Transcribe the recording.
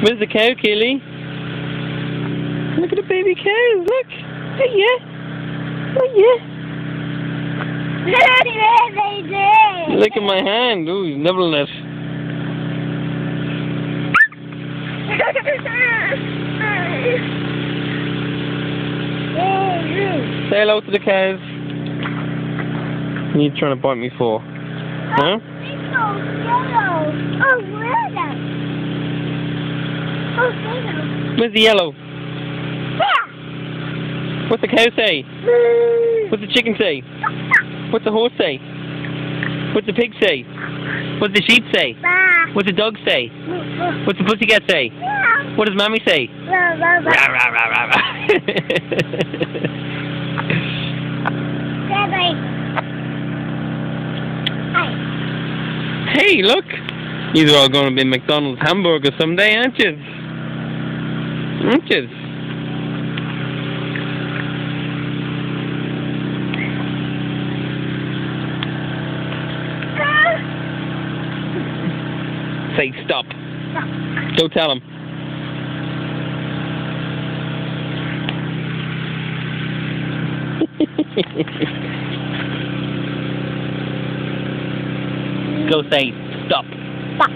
Where's the cow, Keely? Look at the baby cows, look! Oh yeah! Oh yeah! Look at my hand, ooh, he's nibbling it. Say hello to the cows. What are you trying to bite me for? Huh? Where's the yellow? What's the cow say? What's the chicken say? What's the horse say? What's the pig say? What's the sheep say? What's the dog say? What's the pussycat say? What does mommy say? Rah, rah, rah, rah, rah. Hey, look! These are all going to be McDonald's hamburgers someday, aren't you? Aren't you? Say stop. Go tell him. Go say stop. Stop.